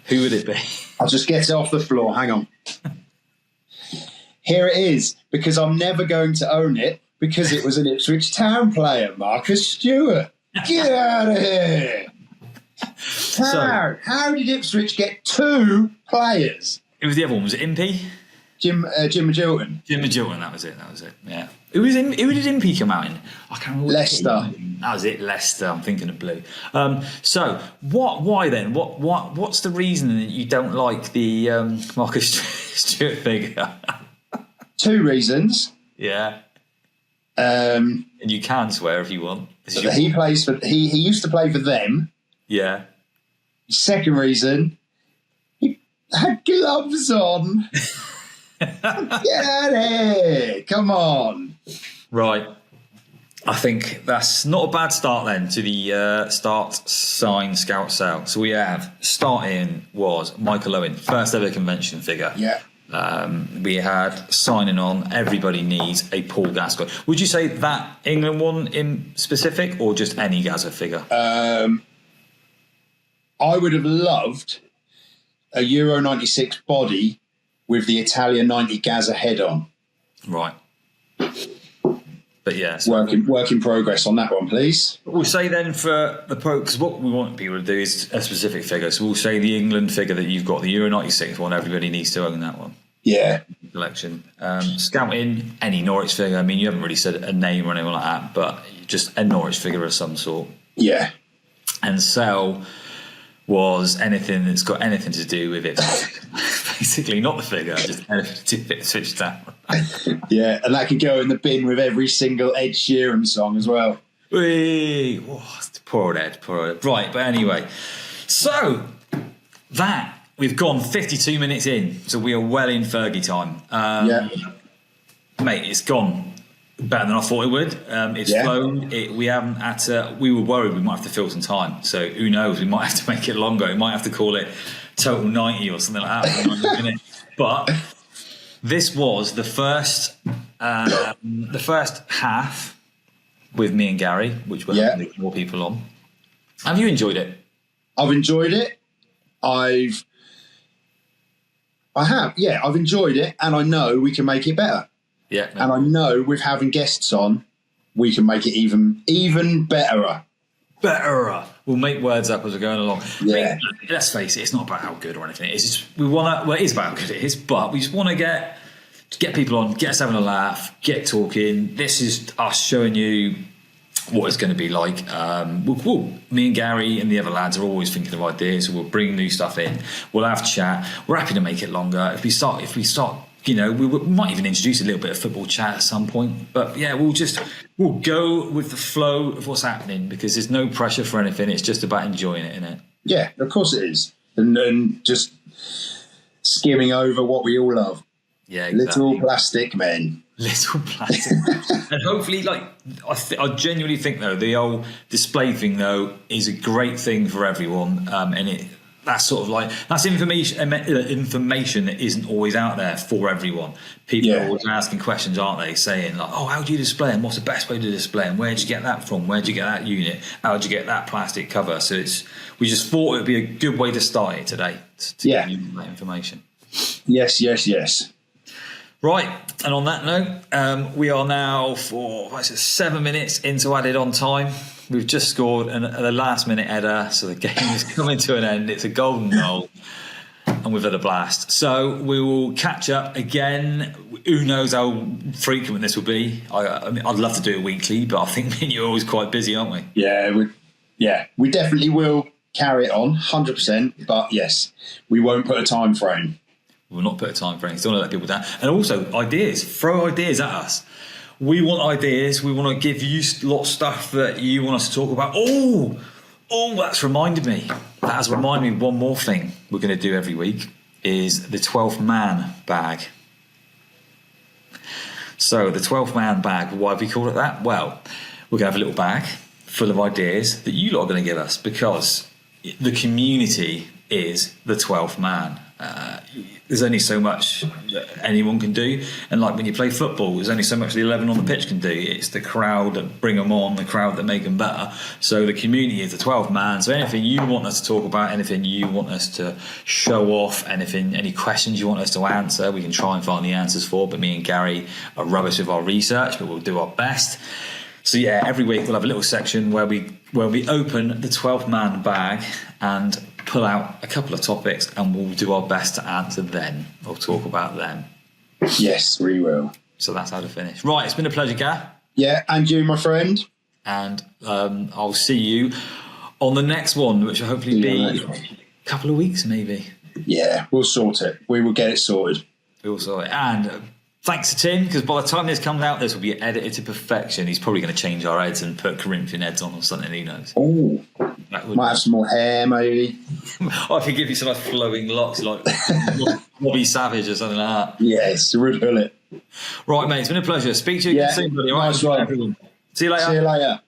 Who would it be? I'll just get it off the floor. Hang on. Here it is, because I'm never going to own it, because it was an Ipswich Town player, Marcus Stewart. Get out of here. How did Ipswich get 2 players? It was the other one. Was it Impey? Jim Magilton. Jim Magilton, that was it. Yeah. Who did Impey come out in? I can't remember. Leicester. That was it, Leicester. I'm thinking of blue. So why then? What's the reason that you don't like the Marcus Stewart figure? 2 reasons. Yeah. And you can swear if you want. He used to play for them. Yeah. Second reason, he had gloves on. Get out of here. Come on. Right. I think that's not a bad start then to the start, sign, scout, sale. So we have, starting was Michael Owen, first ever convention figure. Yeah. We had signing on, everybody needs a Paul Gascoigne. Would you say that England one in specific or just any Gazza figure? I would have loved a Euro 96 body with the Italia 90 Gazza head on. Right. But yeah. So work in progress on that one, please. We'll say then for the Pro, because what we want people to do is a specific figure. So we'll say the England figure that you've got, the Euro 96 one, everybody needs to own that one. Yeah. Collection. Scouting, any Norwich figure. I mean, you haven't really said a name or anything like that, but just a Norwich figure of some sort. Yeah. And sell was anything that's got anything to do with it. Basically, not the figure, just anything to do with Ipswich Town. Yeah, and that could go in the bin with every single Ed Sheeran song as well. Whee! Oh, poor old Ed. Right, but anyway. So, we've gone 52 minutes in, so we are well in Fergie time. Yeah. Mate, it's gone better than I thought it would. It's flown. We haven't had to... We were worried we might have to fill some time. So who knows? We might have to make it longer. We might have to call it Total 90 or something like that. But this was the first half with me and Gary, which we're hoping to get more people on. Have you enjoyed it? I've enjoyed it. I have. Yeah, I've enjoyed it, and I know we can make it better. Yeah, and I know with having guests on, we can make it even betterer. Betterer. We'll make words up as we're going along. Yeah. I mean, let's face it, it's not about how good or anything. It's just we want to. Well, it is about how good it is, but we just want to get people on, get us having a laugh, get talking. This is us showing you what it's going to be like. Me and Gary and the other lads are always thinking of ideas, so we'll bring new stuff in. We'll have chat. We're happy to make it longer. If we start. You know, we might even introduce a little bit of football chat at some point. But yeah, we'll go with the flow of what's happening because there's no pressure for anything. It's just about enjoying it, isn't it? Yeah, of course it is. And just skimming over what we all love. Yeah, exactly. Little plastic men. Little plastic. And hopefully, I genuinely think, though, the old display thing, though, is a great thing for everyone. And that's sort of that's information that isn't always out there for everyone. People are always asking questions, aren't they? Saying how do you display them? What's the best way to display them? Where'd you get that from? Where'd you get that unit? How'd you get that plastic cover? So we just thought it would be a good way to start it today to give you that information. Yes. Right, and on that note, we are now for 7 minutes into added on time. We've just scored the last minute header, so the game is coming to an end. It's a golden goal, and we've had a blast. So we will catch up again. Who knows how frequent this will be? I mean, I'd love to do it weekly, but I think me and you are always quite busy, aren't we? Yeah, we definitely will carry it on, 100%. But yes, we won't put a time frame. We'll not put a time frame. Still want to let people down. And also ideas. Throw ideas at us. We want ideas. We want to give you lot of stuff that you want us to talk about. Oh, that's reminded me. That has reminded me of one more thing we're going to do every week is the 12th man bag. So the 12th man bag, why have we called it that? Well, we're going to have a little bag full of ideas that you lot are going to give us because the community is the 12th man. There's only so much that anyone can do, and like when you play football, there's only so much the 11 on the pitch can do. It's the crowd that bring them on, the crowd that make them better. So the community is the 12th man. So anything you want us to talk about, anything you want us to show off, any questions you want us to answer, we can try and find the answers for. But me and Gary are rubbish with our research, but we'll do our best. So yeah, every week we'll have a little section where we open the 12th man bag and pull out a couple of topics, and we'll do our best to answer them or talk about them. Yes, we will. So that's how to finish. Right, it's been a pleasure, Gar. Yeah, and you, my friend. And I'll see you on the next one, which will hopefully be a couple of weeks, maybe. Yeah, we'll sort it. We will get it sorted. We'll sort it. And thanks to Tim, because by the time this comes out, this will be edited to perfection. He's probably going to change our heads and put Corinthian heads on or something, who knows. Oh, might have some more hair, maybe. I could give you some nice flowing locks like Bobby Savage or something like that. Yes, riddle it. Right, mate, it's been a pleasure. Speak to you again soon, buddy. All right, nice one. Everyone. See you later. See you later.